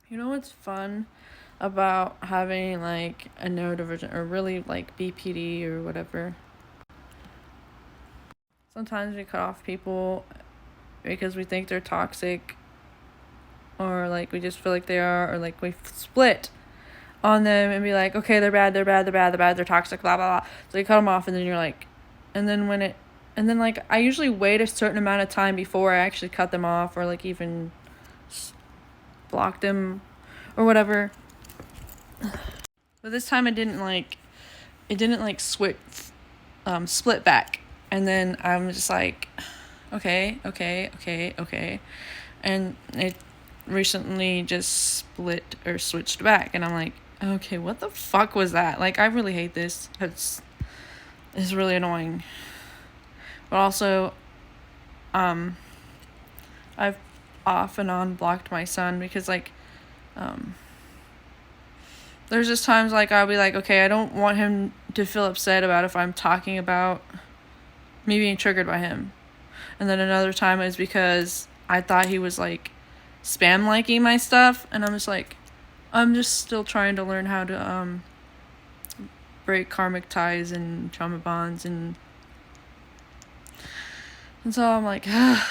You know what's fun about having like a neurodivergent or really like BPD or whatever? Sometimes we cut off people because we think they're toxic, or like we just feel like they are, or like we split on them and be like, okay, they're bad, they're bad, they're bad, they're bad, they're toxic, blah blah blah. So you cut them off, and then you're like, and then when it, and then like I usually wait a certain amount of time before I actually cut them off, or like even block them, or whatever. But this time it didn't like split back, and then I'm just like, okay, and it recently just split or switched back, and I'm like, okay, what the fuck was that? Like, I really hate this. It's really annoying. But also, I've off and on blocked my son because like, there's just times like I'll be like, okay, I don't want him to feel upset about if I'm talking about me being triggered by him. And then another time is because I thought he was like spam liking my stuff, and I'm just like, I'm just still trying to learn how to break karmic ties and trauma bonds, and so I'm like, I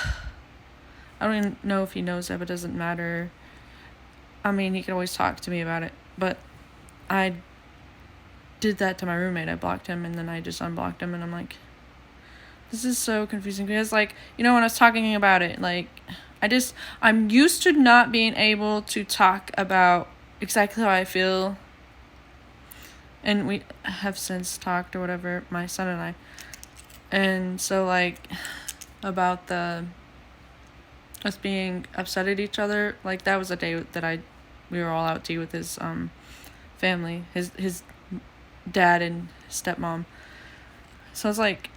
don't even know if he knows that, but it doesn't matter. I mean, he can always talk to me about it, but I did that to my roommate. I blocked him, and then I just unblocked him, and I'm like, this is so confusing because, like, when I was talking about it, like, I'm used to not being able to talk about exactly how I feel. And we have since talked or whatever, my son and I. And so, like, about us being upset at each other, like, that was a day that we were all out to eat with his family, his dad and stepmom. So I was like,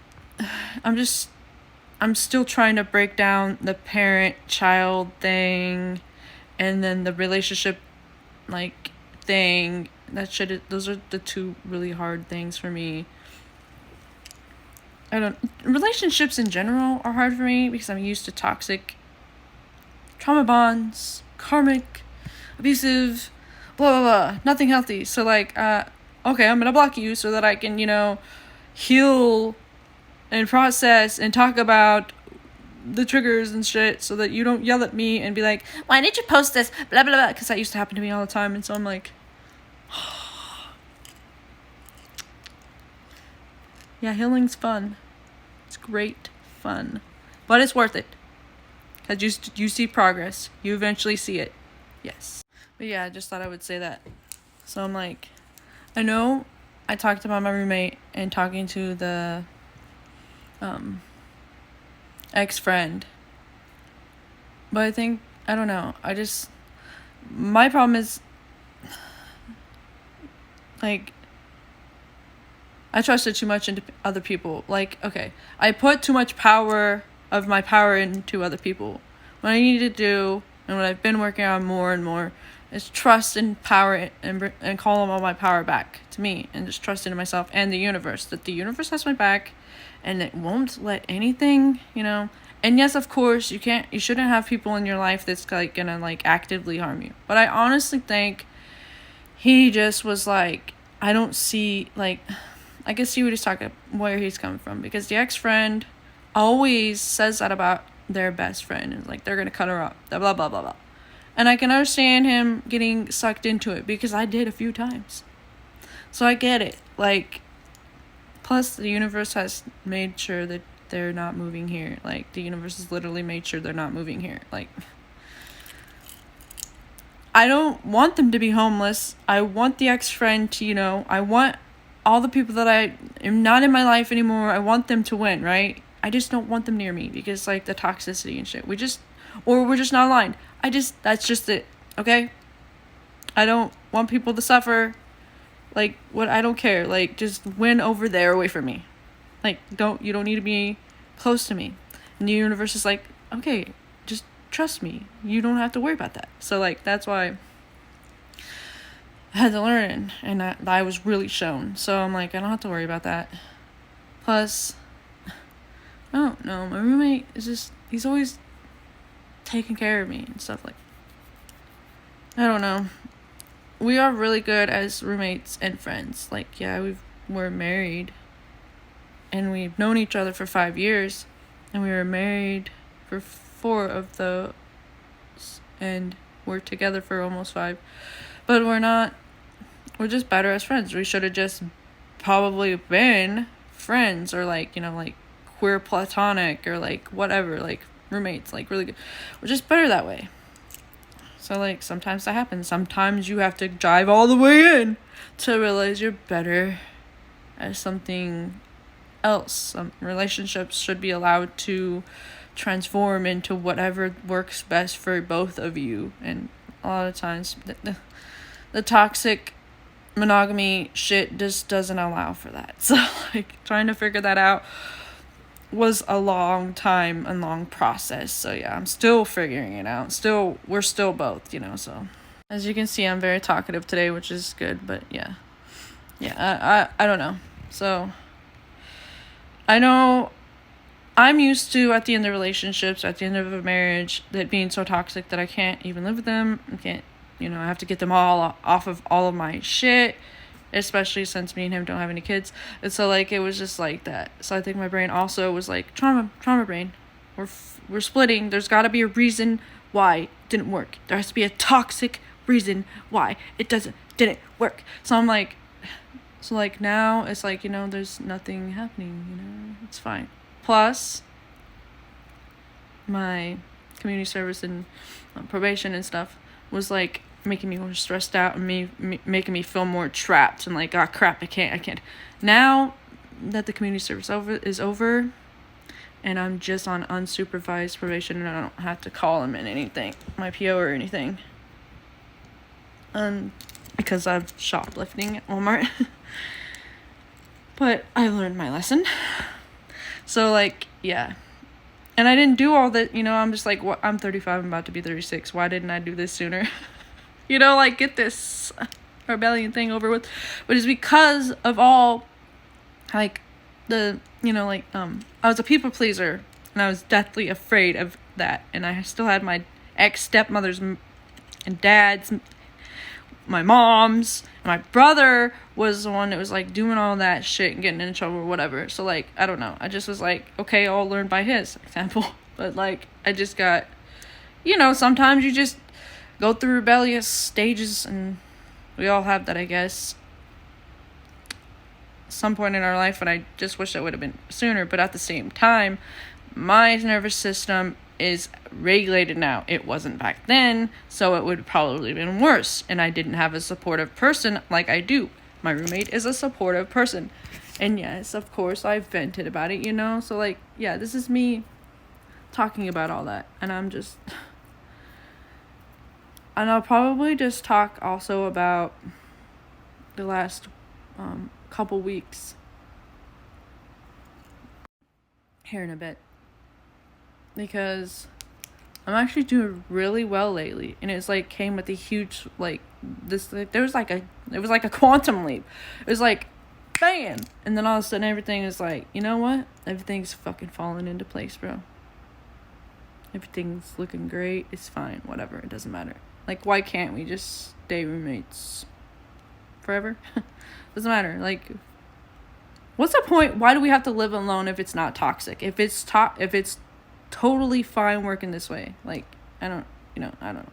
I'm still trying to break down the parent-child thing, and then the relationship, like, thing. Those are the two really hard things for me. Relationships in general are hard for me because I'm used to toxic trauma bonds, karmic, abusive, blah, blah, blah, nothing healthy. So, like, okay, I'm gonna block you so that I can, heal and process and talk about the triggers and shit, so that you don't yell at me and be like, why did you post this, blah blah blah, because that used to happen to me all the time. And so I'm like, yeah, healing's fun. It's great fun, but it's worth it because you see progress. You eventually see it. Yes. But yeah, I just thought I would say that. So I'm like, I know I talked about my roommate and talking to the ex-friend, but I don't know, my problem is, like, I trusted too much into other people. Like, okay, I put too much of my power into other people. What I need to do, and what I've been working on more and more, is trust and power and call all my power back to me, and just trust into myself and the universe, that the universe has my back, and it won't let anything, And yes, of course, you shouldn't have people in your life that's like gonna like actively harm you. But I honestly think he just was like, I don't see, like, I can see what he's talking, where he's coming from, because the ex-friend always says that about their best friend, and like they're gonna cut her up, blah blah blah blah. And I can understand him getting sucked into it because I did a few times. So I get it. Like, plus the universe has made sure that they're not moving here. Like, the universe has literally made sure they're not moving here. Like, I don't want them to be homeless. I want the ex-friend to, I want all the people that I am not in my life anymore, I want them to win, right? I just don't want them near me because, like, the toxicity and shit. We're just not aligned. That's just it, okay? I don't want people to suffer. Like, what? I don't care. Like, just win over there away from me. Like, you don't need to be close to me. And the universe is like, okay, just trust me. You don't have to worry about that. So, like, that's why I had to learn, and I was really shown. So I'm like, I don't have to worry about that. Plus, I don't know, my roommate is he's always taking care of me and stuff like. I don't know. We are really good as roommates and friends. Like, yeah, we're married, and we've known each other for 5 years, and we were married for 4 of those, and we're together for almost 5. But we're just better as friends. We should have just probably been friends, or like, like queer platonic, or like whatever, like roommates, like really good. We're just better that way. So like sometimes that happens. Sometimes you have to dive all the way in to realize you're better as something else. Some relationships should be allowed to transform into whatever works best for both of you. And a lot of times the toxic monogamy shit just doesn't allow for that. So like trying to figure that out was a long time and long process. So yeah, I'm still figuring it out. We're still both, so as you can see, I'm very talkative today, which is good. But yeah, I don't know. So I know I'm used to, at the end of relationships, at the end of a marriage, that being so toxic that I can't even live with them. I can't, I have to get them all off of all of my shit, especially since me and him don't have any kids. And so like it was just like that. So I think my brain also was like trauma brain. We're splitting. There's got to be a reason why it didn't work. There has to be a toxic reason why it didn't work. So I'm like, now it's like, there's nothing happening, it's fine. Plus my community service and probation and stuff was like making me more stressed out and making me feel more trapped and like, oh crap, I can't. Now that the community service is over and I'm just on unsupervised probation and I don't have to call him in anything, my PO or anything, because I'm shoplifting at Walmart. But I learned my lesson. So like, yeah. And I didn't do all that, I'm just like, what? I'm 35, I'm about to be 36. Why didn't I do this sooner? Like get this rebellion thing over with. But it's because of all, like, I was a people pleaser and I was deathly afraid of that. And I still had my ex-stepmothers and dads, my mom's, and my brother was the one that was like doing all that shit and getting in trouble or whatever. So like, I don't know. I just was like, okay, I'll learn by his example. But like, I just got, sometimes you just go through rebellious stages, and we all have that, I guess, some point in our life. And I just wish it would have been sooner. But at the same time, my nervous system is regulated now. It wasn't back then, so it would probably have been worse. And I didn't have a supportive person like I do. My roommate is a supportive person. And yes, of course, I vented about it, So like, yeah, this is me talking about all that. And and I'll probably just talk also about the last couple weeks here in a bit, because I'm actually doing really well lately, and it's like came with a huge like this. Like, it was like a quantum leap. It was like, bam, and then all of a sudden everything is like, you know what? Everything's fucking falling into place, bro. Everything's looking great. It's fine. Whatever. It doesn't matter. Like, why can't we just stay roommates forever? Doesn't matter. Like, what's the point? Why do we have to live alone if it's not toxic? If it's totally fine working this way. Like, I don't know.